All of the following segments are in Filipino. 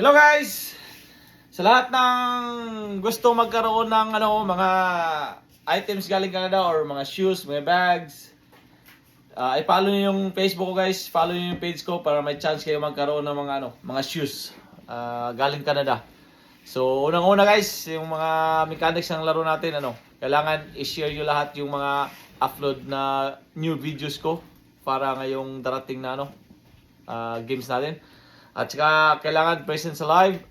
Hello guys! Sa lahat ng gusto magkaroon ng mga items galing Canada or mga shoes, mga bags, i-follow niyo yung Facebook ko guys, follow niyo yung page ko para may chance kayo magkaroon ng mga shoes galing Canada. So unang-una guys, yung mga mechanics ng laro natin, kailangan i-share niyo lahat yung mga upload na new videos ko para ngayong darating na games natin. At saka kailangan present sa live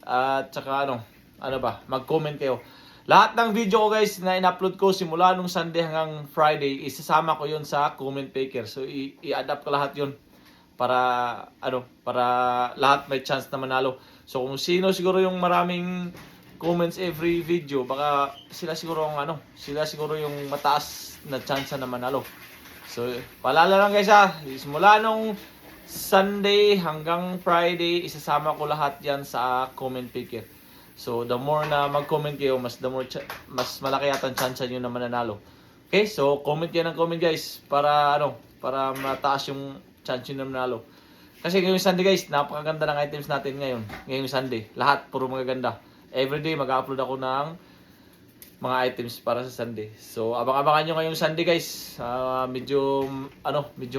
at saka mag-comment kayo. Lahat ng video ko guys na in-upload ko simula nung Sunday hanggang Friday, isasama ko 'yon sa comment picker. So i-adapt ko lahat 'yon para para lahat may chance na manalo. So kung sino siguro yung maraming comments every video, baka sila siguro yung mataas na chance na manalo. So paalala lang guys simula nung Sunday hanggang Friday, isasama ko lahat yan sa comment picker. So, the more na mag-comment kayo, mas malaki yata ang chance nyo na mananalo. Okay? So, comment yan ng comment guys para para mataas yung chance nyo na manalo. Kasi ngayong Sunday guys, napakaganda ng items natin ngayon. Ngayong Sunday, lahat puro magaganda. Everyday mag-upload ako ng mga items para sa Sunday. So, abang-abangan nyo ngayong Sunday guys. Medyo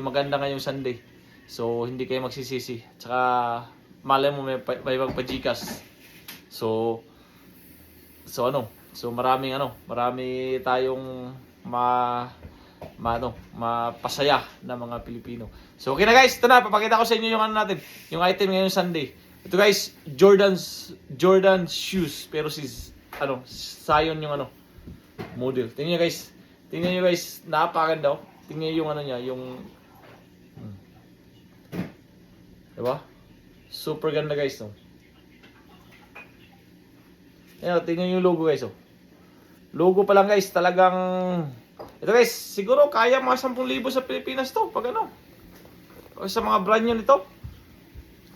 maganda ngayong Sunday. So, hindi kayo magsisisi. Tsaka, malay mo may magpa-Gcash. So, marami tayong mapasaya na mga Pilipino. So, okay na guys. Ito na, papakita ko sa inyo yung natin. Yung item ngayong Sunday. Ito guys, Jordan shoes. Pero Zion yung model. Tingnan nyo guys. Napakaganda. Tingnan nyo yung niya, yung diba? Super ganda guys, Ayan, tingnan yung logo guys, Logo pa lang guys, talagang ito guys, siguro kaya mga 10,000 sa Pilipinas to, pag sa mga brand nyo nito.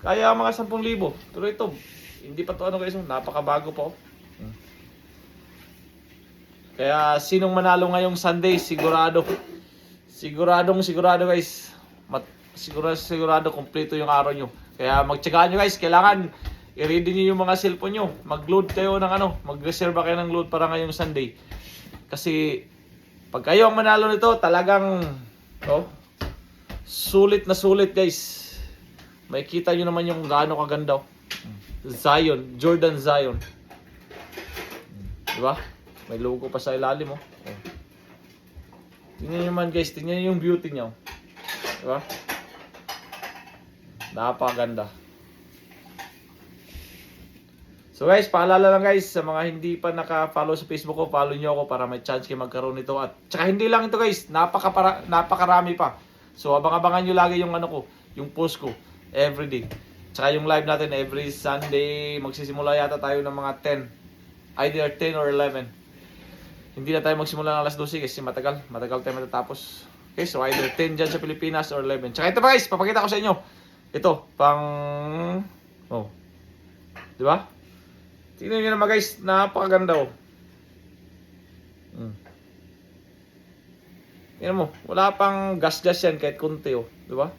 Kaya mga 10,000. Pero ito, hindi pa to guys, napakabago pa Kaya sinong manalo ngayong Sunday, sigurado guys. Sigurado kompleto yung araw nyo. Kaya magtsagaan nyo guys. Kailangan i-ready nyo yung mga cellphone nyo. Mag-load kayo ng mag-reserve kayo ng load para ngayong Sunday. Kasi pag kayo ang manalo nito, talagang sulit na sulit guys. Makikita nyo naman yung gaano kaganda. Zion, Jordan Zion. Diba? May logo pa sa ilalim Tingnan nyo man guys. Tingnan nyo yung beauty nyo. Diba? Napakaganda. So guys, paalala lang guys sa mga hindi pa naka-follow sa Facebook ko, follow nyo ako para may chance kayo magkaroon nito. At saka hindi lang ito guys, napakarami pa. So abang-abangan nyo lagi yung yung post ko everyday. Saka yung live natin every Sunday, magsisimula yata tayo ng mga 10. Either 10 or 11. Hindi na tayo magsimula ng alas 12 kasi matagal tayo matatapos. Okay, so either 10 dyan sa Pilipinas or 11. Tsaka ito pa guys, papakita ko sa inyo. Ito, di ba? Tingnan nyo naman guys, napakaganda Tingnan mo, wala pang gas-gas yan kahit konti di ba?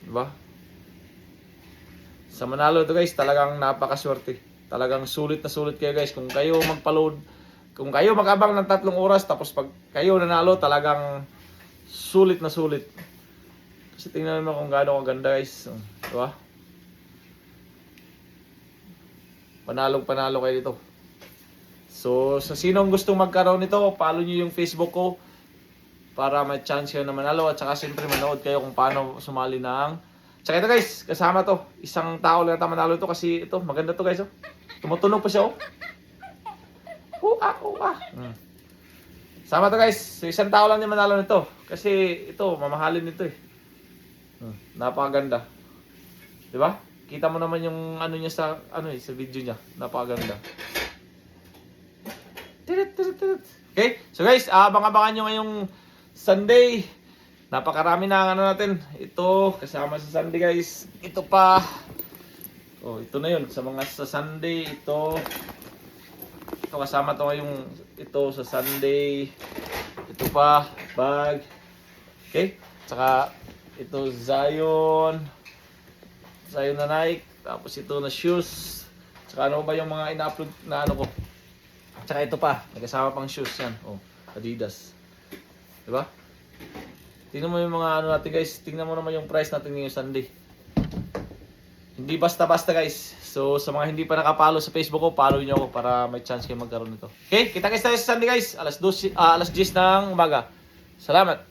Di ba? Sa manalo ito guys, talagang napakaswerte. Talagang sulit na sulit kayo guys. Kung kayo magpa-load, kung kayo mag-abang ng 3 oras, tapos pag kayo nanalo, talagang sulit na sulit. Kasi tingnan mo kung gaano kaganda guys. Diba? Panalo kayo dito. So, sa sinong gustong magkaroon nito, follow nyo yung Facebook ko para may chance kayo na manalo. At saka siyempre manood kayo kung paano sumali ng... Tsaka ito guys, kasama to. Isang tao lang na manalo ito kasi ito, maganda to guys. Tumutunog pa siya Sama to guys. So, isang tao lang yung manalo nito. Kasi ito, mamahalin nito Napakaganda. 'Di ba? Kita mo naman yung niya sa sa video niya. Napakaganda. Okay? So guys, abang-abangan niyo ngayong Sunday. Napakarami na natin. Ito kasama sa Sunday guys. Ito pa. Ito na 'yon sa mga sa Sunday ito. Ito kasama to yung ito sa Sunday. Ito pa bag. Okay? Saka ito Zion na Nike. Tapos ito na shoes. Tsaka ano ba yung mga ina-upload na ano ko. Tsaka ito pa, nagkasama pang shoes yan. Oh, Adidas. Diba? Tingnan mo yung mga ano natin guys. Tingnan mo naman yung price natin ngayong Sunday. Hindi basta-basta guys. So sa mga hindi pa nakapalo sa Facebook ko, follow nyo ako para may chance kayo magkaroon nito. Okay, kita-kits tayo sa Sunday guys. Alas 10 ng umaga. Salamat!